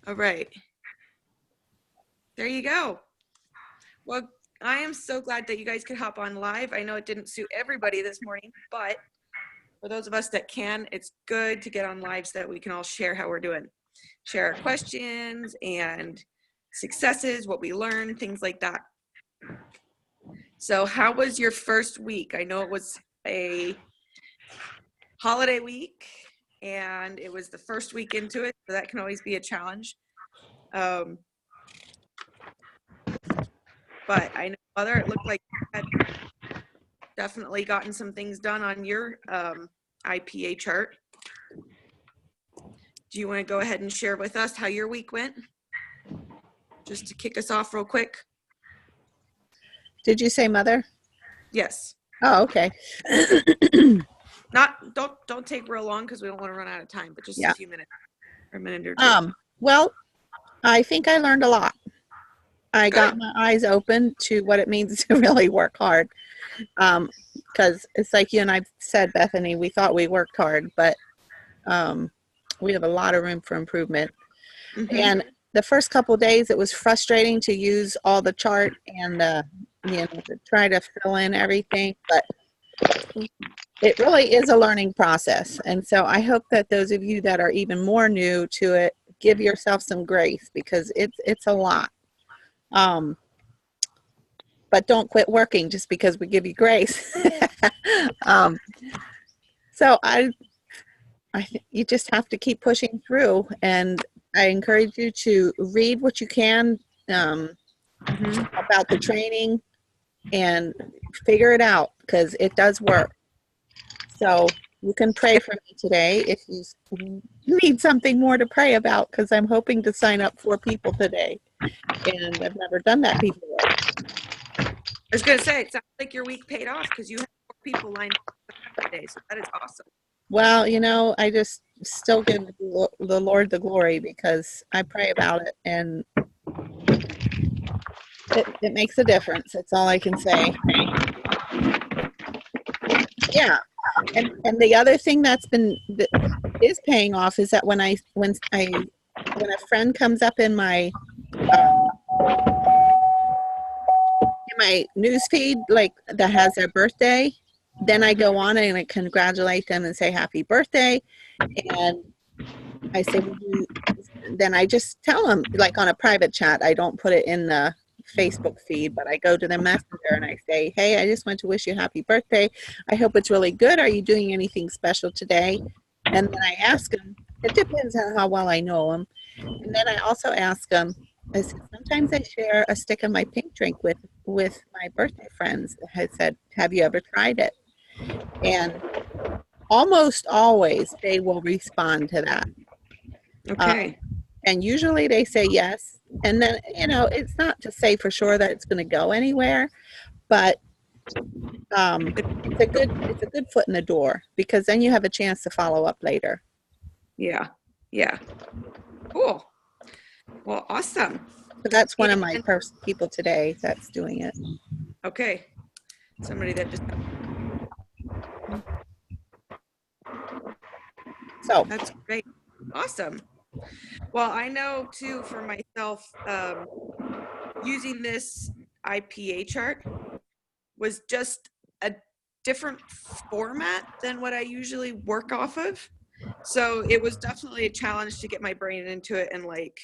All right. There you go. Well, I am so glad that you guys could hop on live. I know it didn't suit everybody this morning, but for those of us that can, it's good to get on live so that we can all share how we're doing. Share our questions and successes, what we learned, things like that. So how was your first week? I know it was a holiday week and it was the first week into it, so that can always be a challenge. But I know, Mother, it looked like you had definitely gotten some things done on your IPA chart. Do you want to go ahead and share with us how your week went? Just to kick us off real quick. Did you say Mother? Yes. Oh, okay. Don't take real long because we don't want to run out of time, but just Yeah. a few minutes or a minute or two. Well, I think I learned a lot. I got my eyes open to what it means to really work hard. Because it's like you and I said, Bethany, we thought we worked hard, but we have a lot of room for improvement. Mm-hmm. And the first couple of days, it was frustrating to use all the chart and to try to fill in everything, but it really is a learning process. And so I hope that those of you that are even more new to it, give yourself some grace, because it's a lot. But don't quit working just because we give you grace. So you just have to keep pushing through, and I encourage you to read what you can about the training and figure it out, because it does work. So you can pray for me today if you need something more to pray about, because I'm hoping to sign up 4 people today, and I've never done that before. I was going to say, it sounds like your week paid off because you had 4 people lined up today, so that is awesome. Well, I just still give the Lord the glory, because I pray about it, and it makes a difference. That's all I can say. Yeah. And the other thing that is paying off is that when a friend comes up in my news feed, like that has their birthday, then I go on and I congratulate them and say happy birthday. And I say, then I just tell them, like on a private chat, I don't put it in the Facebook feed, but I go to the messenger and I say, hey, I just want to wish you happy birthday. I hope it's really good. Are you doing anything special today? And then I ask them, it depends on how well I know them. And then I also ask them, I said, sometimes I share a stick of my pink drink with my birthday friends. I said, have you ever tried it? And almost always they will respond to that. Okay. And usually they say yes. And then, it's not to say for sure that it's going to go anywhere, but it's a good foot in the door, because then you have a chance to follow up later. Yeah. Yeah. Cool. Well, awesome. So that's one of my first people today that's doing it. Okay. Somebody that just. So that's great. Awesome. Well, I know too, for myself, using this IPA chart was just a different format than what I usually work off of. So it was definitely a challenge to get my brain into it and like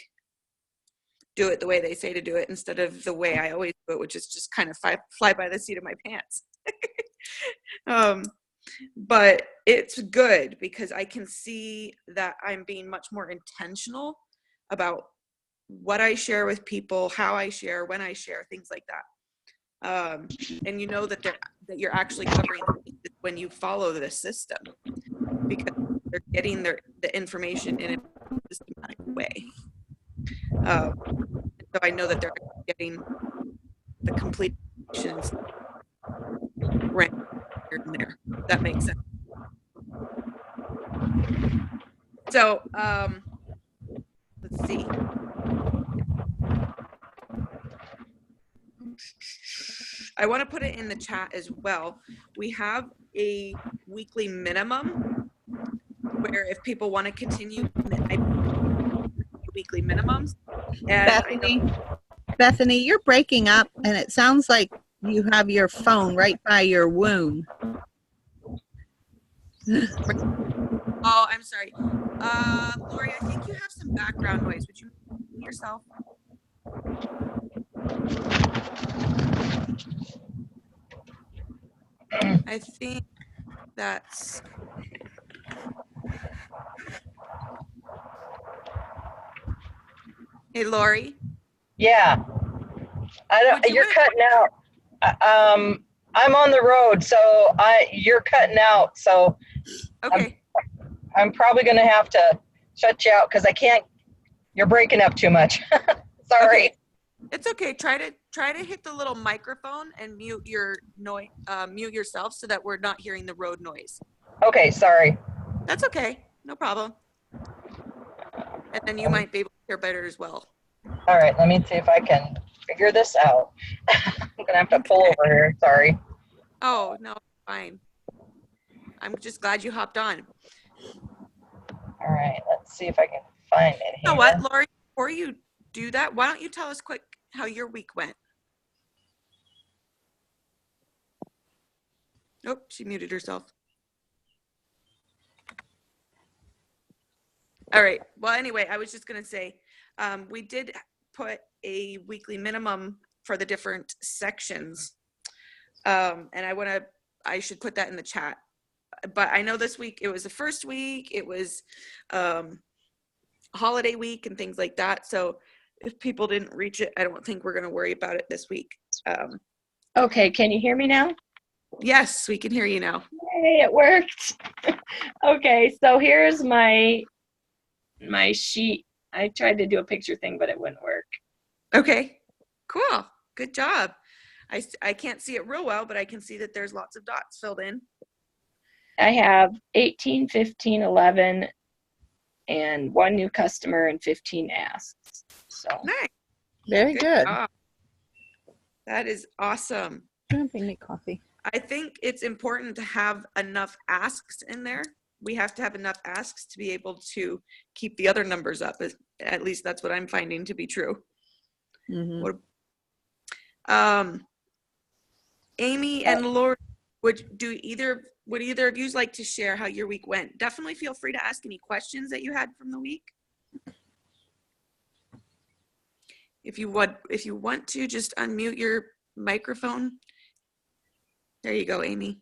do it the way they say to do it instead of the way I always do it, which is just kind of fly by the seat of my pants. But it's good because I can see that I'm being much more intentional about what I share with people, how I share, when I share, things like that. And you know that you're actually covering when you follow the system, because they're getting the information in a systematic way. So I know that they're getting the complete right here and there. That makes sense. So let's see. I want to put it in the chat as well. We have a weekly minimum where if people want to continue, weekly minimums. And Bethany, you're breaking up, and it sounds like you have your phone right by your wound. Oh, I'm sorry. Lori, I think you have some background noise. Would you mute yourself? I think that's... Hey, Lori. Yeah, you're cutting out. I'm on the road, so you're cutting out. So Okay. I'm probably gonna have to shut you out because I can't. You're breaking up too much. Sorry. Okay. It's okay. Try to hit the little microphone and mute your noise. Mute yourself so that we're not hearing the road noise. Okay, sorry. That's okay. No problem. And then you might be able to hear better as well. All right, let me see if I can figure this out. I'm gonna have to pull over here. Sorry. Oh, no, fine. I'm just glad you hopped on. All right, let's see if I can find it here. You know what, Lori? Before you do that, why don't you tell us quick how your week went? Nope, she muted herself. All right. Well, anyway, I was just going to say, we did put a weekly minimum for the different sections. And I should put that in the chat. But I know this week, it was the first week, it was holiday week and things like that. So if people didn't reach it, I don't think we're going to worry about it this week. Okay, can you hear me now? Yes, we can hear you now. Hey, it worked. Okay, so here's my sheet. I tried to do a picture thing, but it wouldn't work. Okay, cool. Good job. I can't see it real well, but I can see that there's lots of dots filled in. I have 18, 15, 11, and 1 new customer and 15 asks. So Nice. Very good. job. That is awesome. Bring me coffee. I think it's important to have enough asks in there. We have to have enough asks to be able to keep the other numbers up. At least that's what I'm finding to be true. Mm-hmm. Amy and Lori, would either of you like to share how your week went? Definitely feel free to ask any questions that you had from the week. If you want to, just unmute your microphone. There you go, Amy.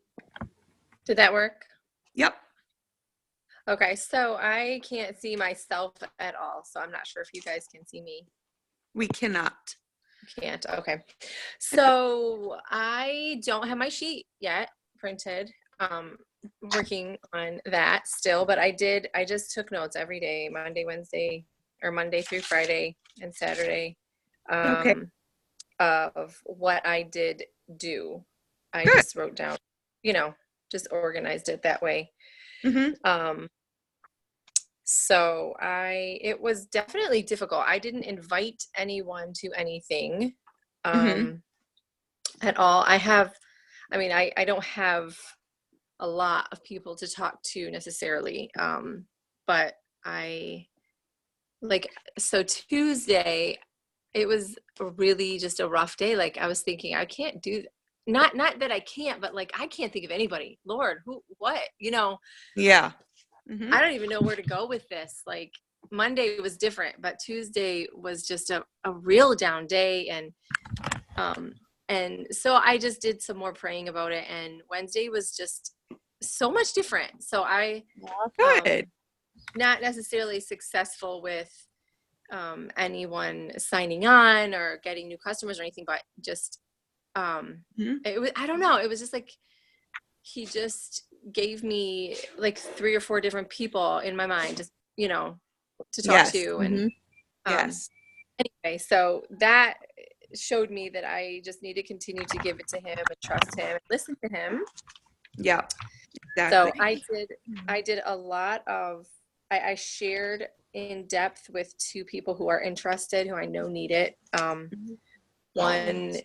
Did that work? Yep. Okay, so I can't see myself at all, so I'm not sure if you guys can see me. We cannot. Can't. Okay. So I don't have my sheet yet printed. Working on that still, but I just took notes every day, Monday, Wednesday, or Monday through Friday and Saturday, Okay. of what I did do. I Good. just wrote down, just organized it that way. Mm-hmm. So it was definitely difficult. I didn't invite anyone to anything at all. I don't have a lot of people to talk to necessarily. But so Tuesday, it was really just a rough day. Like I was thinking, I can't do, not that I can't, but like, I can't think of anybody. Lord, what, Yeah. Mm-hmm. I don't even know where to go with this. Like Monday was different, but Tuesday was just a real down day. And so I just did some more praying about it. And Wednesday was just so much different. So Good. Not necessarily successful with anyone signing on or getting new customers or anything, but just it was, I don't know. It was just like he just gave me like 3 or 4 different people in my mind, just to talk to. And Yes. Anyway, so that showed me that I just need to continue to give it to him and trust him and listen to him. Yeah. Exactly. So I did a lot of, I shared in depth with 2 people who are interested, who I know need it. One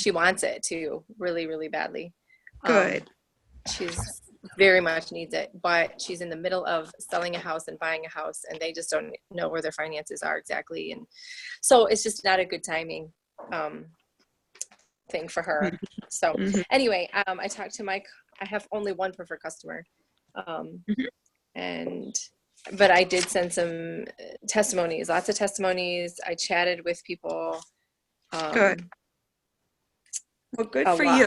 she wants it too, really, really badly. Good. She's very much needs it, but she's in the middle of selling a house and buying a house, and they just don't know where their finances are exactly. And so it's just not a good timing thing for her. So anyway, I talked to Mike. I have only one preferred customer. But I did send some testimonies, lots of testimonies. I chatted with people. Good. Well, good for lot, you.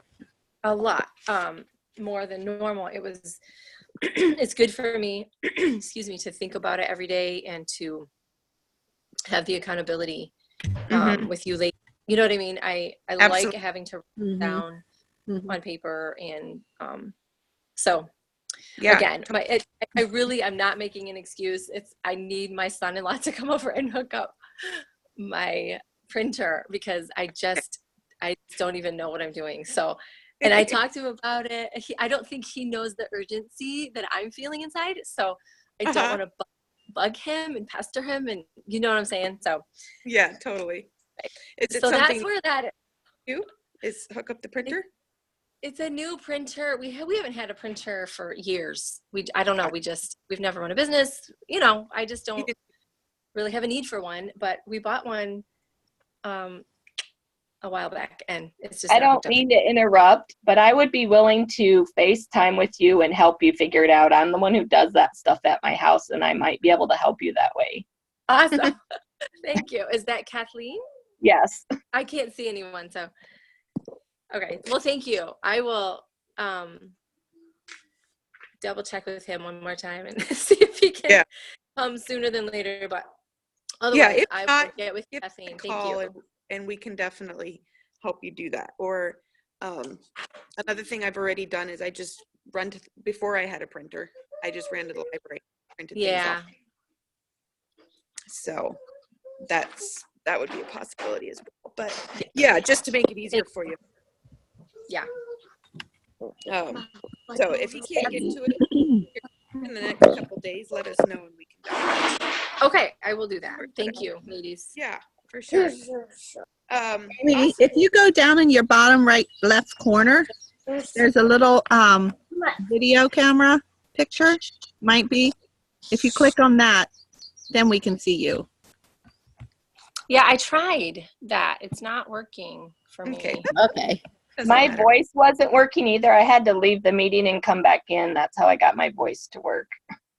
A lot, more than normal. It was, it's good for me, excuse me, to think about it every day and to have the accountability with you late. You know what I mean? I like having to write down on paper, and so Yeah. again, I'm not making an excuse. I need my son-in-law to come over and hook up my printer because I don't even know what I'm doing. So, and I talked to him about it. I don't think he knows the urgency that I'm feeling inside. So I don't want to bug him and pester him, and you know what I'm saying? So yeah, totally. Is it so something that's where that you is hook up the printer? It's a new printer. We haven't had a printer for years. I don't know. We've never run a business. You know, I just don't really have a need for one, but we bought one a while back, and it's just. I don't mean to interrupt, but I would be willing to FaceTime with you and help you figure it out. I'm the one who does that stuff at my house, and I might be able to help you that way. Awesome. Thank you. Is that Kathleen? Yes. I can't see anyone, so. Okay. Well, thank you. I will double check with him one more time and see if he can come sooner than later. But otherwise, I will get with Kathleen. Thank you. And we can definitely help you do that. Or another thing I've already done is I just before I had a printer, I just ran to the library, printed things off. So that would be a possibility as well. But yeah, just to make it easier for you. Yeah. So if he can't get to it in the next couple days, let us know and we can do it. Okay, I will do that. Thank you, ladies. Yeah, for sure. Amy, if you go down in your bottom right left corner, there's a little video camera picture. Might be. If you click on that, then we can see you. Yeah, I tried that. It's not working for me. Okay. My voice wasn't working either. I had to leave the meeting and come back in. That's how I got my voice to work.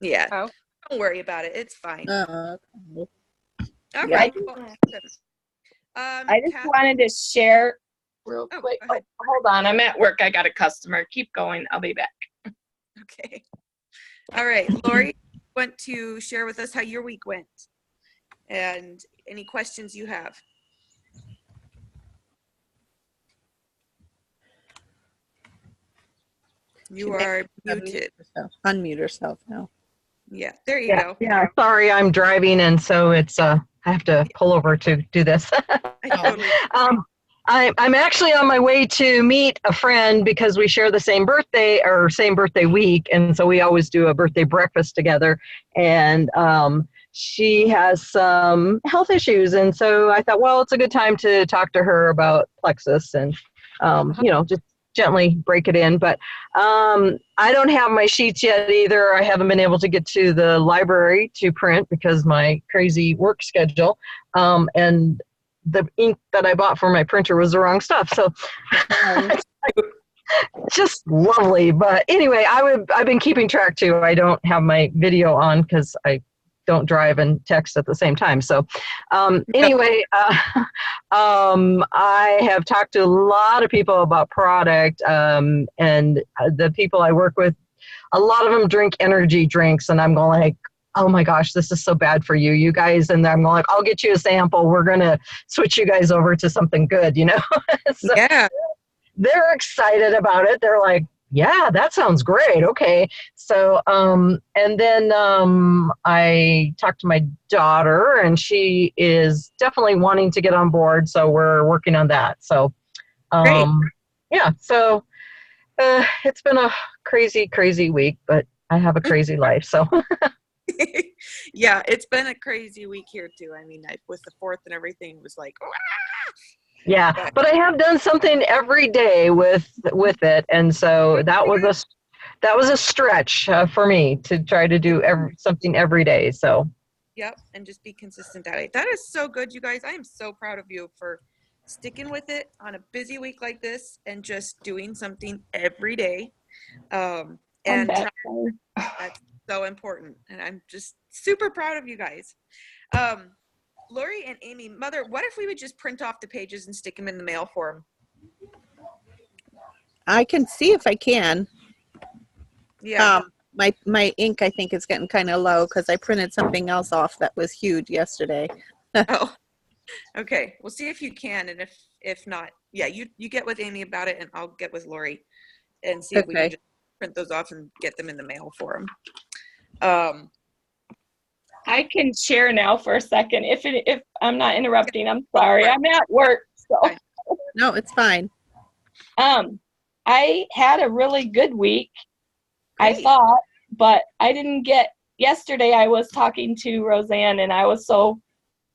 Yeah. Oh. Don't worry about it. It's fine. Okay. All Yeah, right. I just wanted to share real quick. Go ahead. Hold on. I'm at work. I got a customer. Keep going. I'll be back. Okay. All right. Lori, want to share with us how your week went and any questions you have? You are muted. Unmute herself now. Yeah, there you go. Yeah, sorry, I'm driving, and so it's I have to pull over to do this. I totally. I'm actually on my way to meet a friend because we share the same birthday or same birthday week, and so we always do a birthday breakfast together. And she has some health issues, and so I thought, well, it's a good time to talk to her about Plexus and just gently break it in. But I don't have my sheets yet either. I haven't been able to get to the library to print because my crazy work schedule. And the ink that I bought for my printer was the wrong stuff. So just lovely. But anyway, I've been keeping track too. I don't have my video on because I don't drive and text at the same time. So anyway, I have talked to a lot of people about product, and the people I work with, a lot of them drink energy drinks, and I'm going like, oh my gosh, this is so bad for you guys. And I'm going like, I'll get you a sample. We're going to switch you guys over to something good, So yeah. They're excited about it. They're like, yeah, that sounds great. Okay. So, and then I talked to my daughter, and she is definitely wanting to get on board. So we're working on that. So, yeah, so it's been a crazy, crazy week, but I have a crazy life. So, yeah, it's been a crazy week here too. I mean, with the 4th and everything, it was like, yeah, but I have done something every day with it, and so that was that was a stretch for me to try to do something every day. So Yep, and just be consistent at it. That is so good, you guys. I am so proud of you for sticking with it on a busy week like this and just doing something every day. And that's so important. And I'm just super proud of you guys. Lori and Amy, Mother, what if we would just print off the pages and stick them in the mail for them? I can see if I can. Yeah. My ink, I think, is getting kind of low because I printed something else off that was huge yesterday. Oh, okay. We'll see if you can, and if not, yeah, you get with Amy about it, and I'll get with Lori and see if we can just print those off and get them in the mail for them. I can share now for a second. If I'm not interrupting, I'm sorry. I'm at work, so. No, it's fine. I had a really good week, Great. I thought, but I didn't get. Yesterday, I was talking to Roseanne, and I was so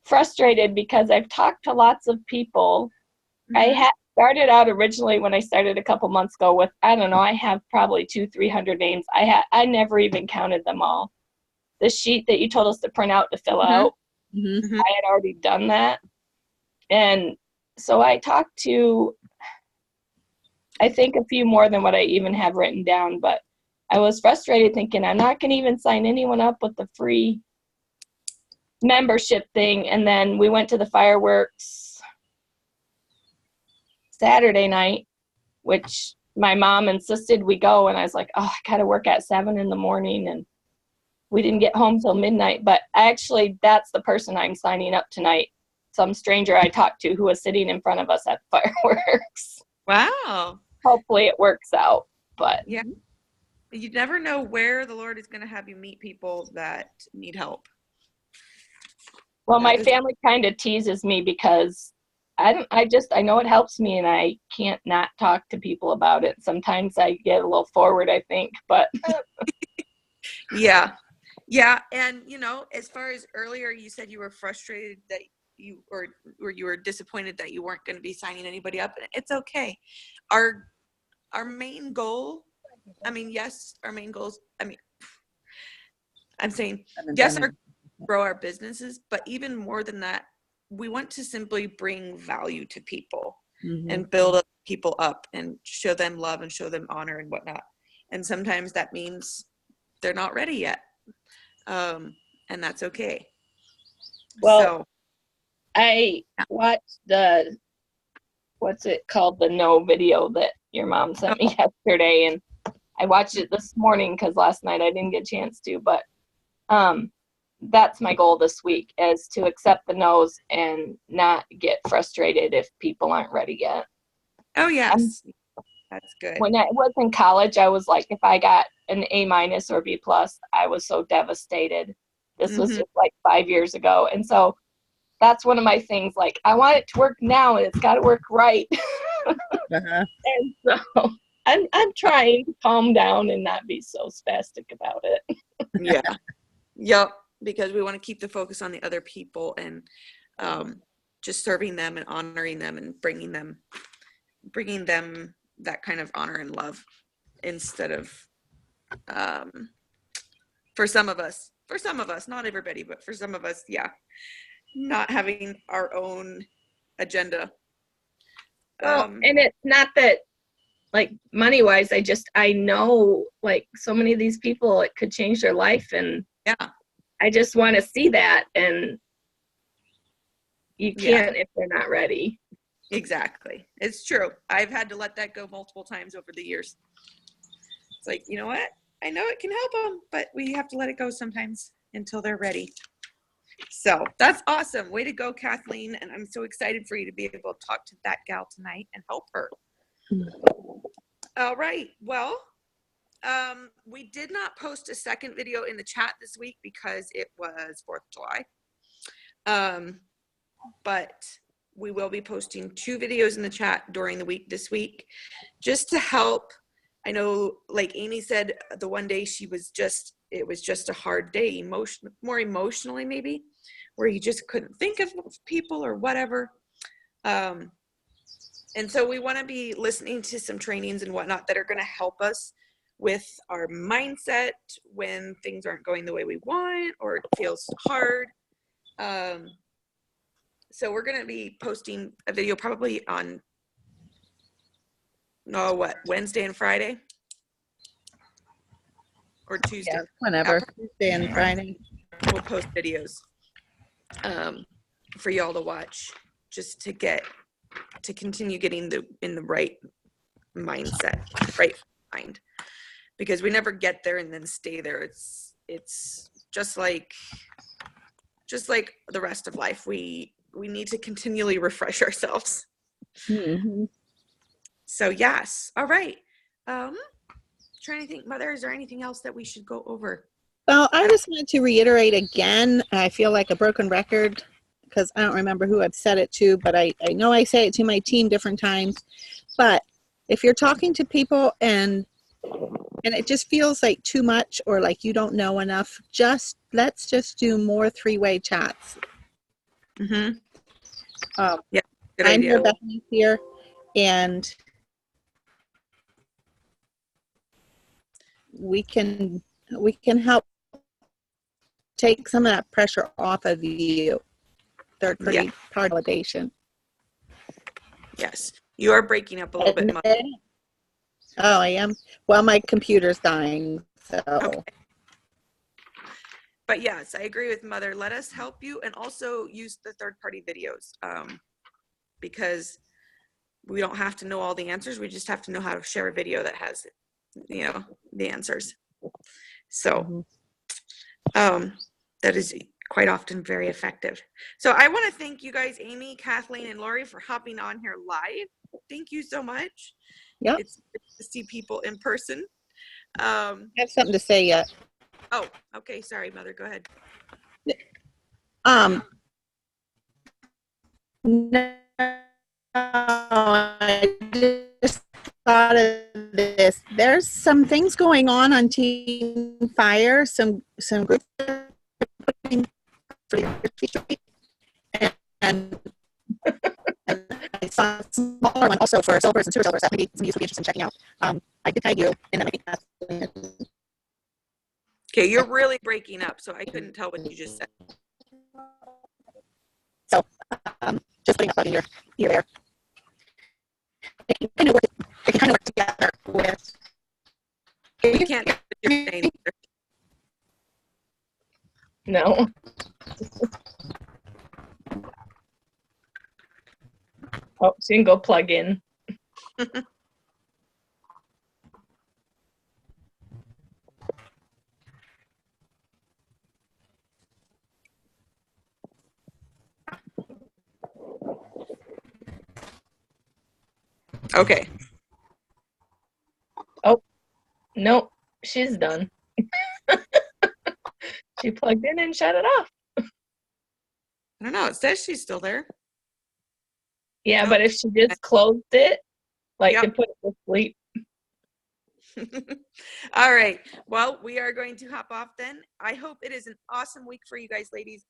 frustrated because I've talked to lots of people. I had started out originally when I started a couple months ago with, I don't know, I have probably 200-300 names. I never even counted them all. The sheet that you told us to print out to fill out, I had already done that. And so I talked to, I think, a few more than what I even have written down, but I was frustrated thinking I'm not going to even sign anyone up with the free membership thing. And then we went to the fireworks Saturday night, which my mom insisted we go. And I was like, oh, I got to work at 7 in the morning. And we didn't get home till midnight. But actually, that's the person I'm signing up tonight. Some stranger I talked to who was sitting in front of us at the fireworks. Wow. Hopefully it works out. But yeah, you never know where the Lord is going to have you meet people that need help. Well, my family kind of teases me because I know it helps me, and I can't not talk to people about it. Sometimes I get a little forward, I think, but yeah. And as far as earlier, you said you were frustrated that you or you were disappointed that you weren't going to be signing anybody up. It's okay. Our main goal, our main goals, I'm saying, yes, grow our businesses, but even more than that, we want to simply bring value to people and build people up and show them love and show them honor and whatnot. And sometimes that means they're not ready yet. And that's okay. Well, I watched the, what's it called? The No video that your mom sent me yesterday. And I watched it this morning because last night I didn't get a chance to, but that's my goal this week, is to accept the no's and not get frustrated if people aren't ready yet. Oh, yes. That's good. When I was in college, I was like, if I got an A- or B+, I was so devastated. This was just like 5 years ago. And so that's one of my things. Like, I want it to work now, and it's got to work right. And so I'm trying to calm down and not be so spastic about it. Yeah. Yep. Because we want to keep the focus on the other people and just serving them and honoring them and bringing them that kind of honor and love, instead of for some of us, not everybody, but for some of us, not having our own agenda. Well, and it's not that, like, money wise, I know, like, so many of these people, it could change their life, and I just want to see that, and you can't if they're not ready. Exactly. It's true. I've had to let that go multiple times over the years. It's like, you know what? I know it can help them, but we have to let it go sometimes until they're ready. So that's awesome. Way to go, Kathleen. And I'm so excited for you to be able to talk to that gal tonight and help her. All right. Well, we did not post a second video in the chat this week because it was 4th of July. But we will be posting 2 videos in the chat during the week this week, just to help. I know, like Amy said, the one day it was just a hard day, more emotionally maybe, where you just couldn't think of people or whatever. And so we want to be listening to some trainings and whatnot that are going to help us with our mindset when things aren't going the way we want or it feels hard. So we're going to be posting a video probably on Wednesday and Friday or Tuesday. Yeah, whenever, Tuesday and Friday. We'll post videos for y'all to watch, just to continue getting in the right mindset, right mind, because we never get there and then stay there. It's just like the rest of life. We need to continually refresh ourselves. Mm-hmm. So yes. All right. Trying to think, Mother, is there anything else that we should go over? Well, I just wanted to reiterate again, I feel like a broken record because I don't remember who I've said it to, but I know I say it to my team different times. But if you're talking to people and it just feels like too much or like you don't know enough, let's just do more three-way chats. Mm-hmm. Yeah, good I'm idea. here, Bethany's here, and we can help take some of that pressure off of you. Third party validation. Yes, you are breaking up a little bit, Mother. Oh, I am. Well, my computer's dying, so. Okay. But yes, I agree with Mother. Let us help you, and also use the third-party videos, because we don't have to know all the answers. We just have to know how to share a video that has, the answers. So, that is quite often very effective. So I want to thank you guys, Amy, Kathleen, and Lori, for hopping on here live. Thank you so much. Yeah. It's good to see people in person. I have something to say yet. Oh, okay. Sorry, Mother. Go ahead. No, I just thought of this. There's some things going on Team Fire, some groups and I saw a smaller one also for silvers and super silvers that maybe some of you would be interested in checking out. I could tag you, and then I think that's. Okay, you're really breaking up, so I couldn't tell what you just said. So, just putting a plug in your ear there. It can kind of work together with. We can't do what you're saying. No. Oh, so you can go plug in. Okay. Oh, nope. She's done. She plugged in and shut it off. I don't know. It says she's still there. Yeah, Oh. but if she just closed it, like Yep. to put it to sleep. All right. Well, we are going to hop off then. I hope it is an awesome week for you guys, ladies.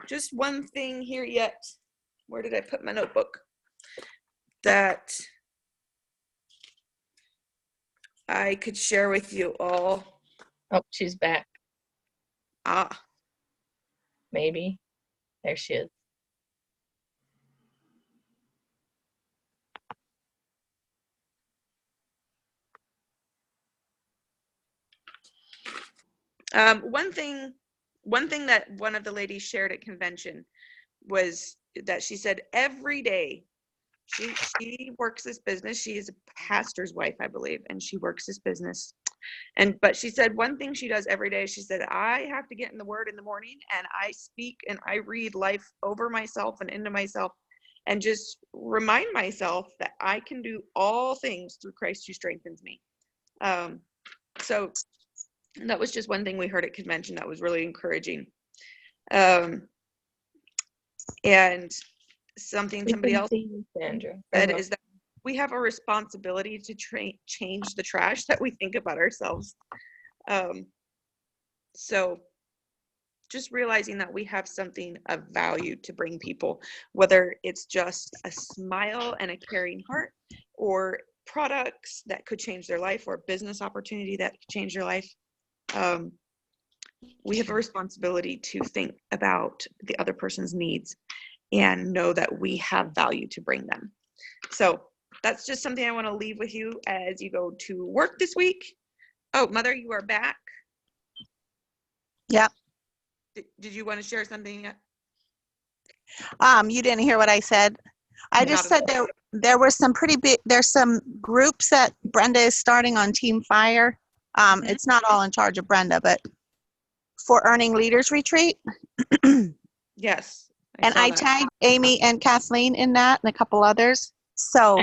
Just one thing here yet. Where did I put my notebook? That I could share with you all. Oh, she's back. Ah, Maybe. There she is. one thing that one of the ladies shared at convention was that she said every day she works this business. She is a pastor's wife, I believe, and she works this business. But she said one thing she does every day, she said, I have to get in the word in the morning and I speak and I read life over myself and into myself and just remind myself that I can do all things through Christ who strengthens me. So that was just one thing we heard at convention that was really encouraging. And something somebody else said is that we have a responsibility to change the trash that we think about ourselves. So just realizing that we have something of value to bring people, whether it's just a smile and a caring heart, or products that could change their life or business opportunity that could change their life, we have a responsibility to think about the other person's needs and know that we have value to bring them. So that's just something I want to leave with you as you go to work this week. Oh, Mother, you are back. Yep. Did you want to share something? You didn't hear what I said. I just Not said there were some pretty big, there's some groups that Brenda is starting on Team Fire. It's not all in charge of Brenda, but for Earning Leaders Retreat. Yes. And I tagged Amy and Kathleen in that and a couple others. So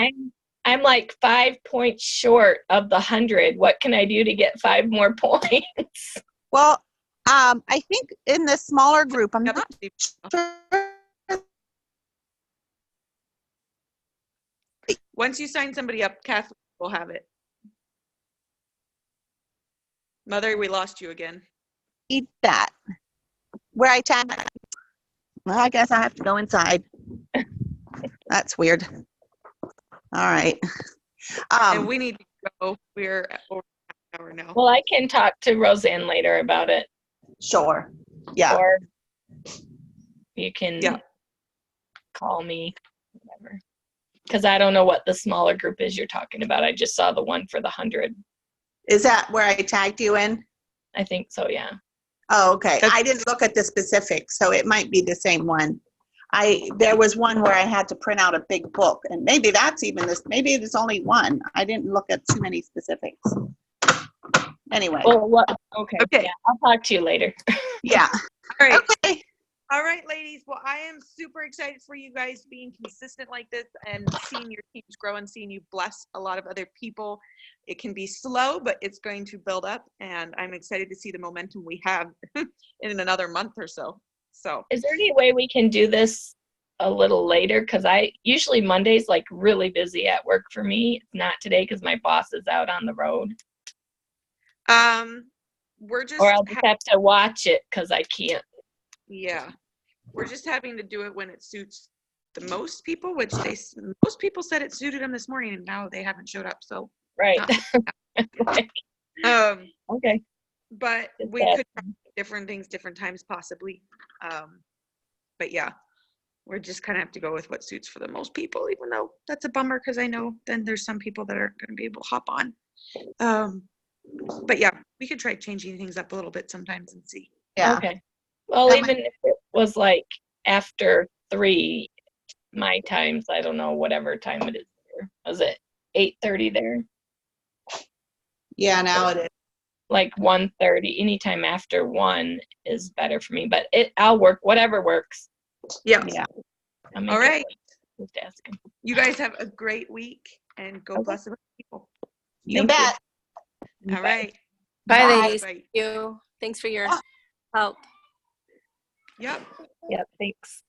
I'm like 5 points short of the 100. What can I do to get 5 more points? well, I think in the smaller group, I'm not sure. Once you sign somebody up, Kathleen will have it. Mother, we lost you again. Need that. Where I tag. Well, I guess I have to go inside. That's weird. All right. And we need to go. We're at over an hour now. Well, I can talk to Roseanne later about it. Sure. Yeah. Or you can Yeah. call me, whatever. Because I don't know what the smaller group is you're talking about. I just saw the one for the 100. Is that where I tagged you in? I think so, yeah. Oh, okay. I didn't look at the specifics, so it might be the same one. There was one where I had to print out a big book, and maybe that's even this. Maybe there's only one. I didn't look at too many specifics. Anyway. Well, okay. Okay. Yeah, I'll talk to you later. Yeah. All right. Okay. All right, ladies. Well, I am super excited for you guys being consistent like this and seeing your teams grow and seeing you bless a lot of other people. It can be slow, but it's going to build up, and I'm excited to see the momentum we have in another month or so. So, Is there any way we can do this a little later? Because usually Monday's like really busy at work for me. It's not today because my boss is out on the road. we're just Or I'll just have to watch it because I can't. yeah, we're just having to do it when it suits the most people, which most people said it suited them this morning, and now they haven't showed up. So, Right. Right. Okay. But Just we could asking. try different things, different times possibly. But yeah, we're just kind of have to go with what suits for the most people, even though that's a bummer because I know then there's some people that aren't going to be able to hop on. But yeah, we could try changing things up a little bit sometimes and see. Yeah. Okay. Well, That even if it was like after 3 my times, I don't know, whatever time it is here. Was it 8:30 there? Yeah, now it is. Like 1:30, anytime after 1 is better for me, but I'll work, whatever works. Yeah. Yeah. I'll make All it right. work. Just asking. You guys have a great week and go Okay. bless the people. You Thank you. bet. All right. Bye, Bye. ladies. Bye. Thank you. Thanks for your Ah. help. Yep. Yeah, thanks.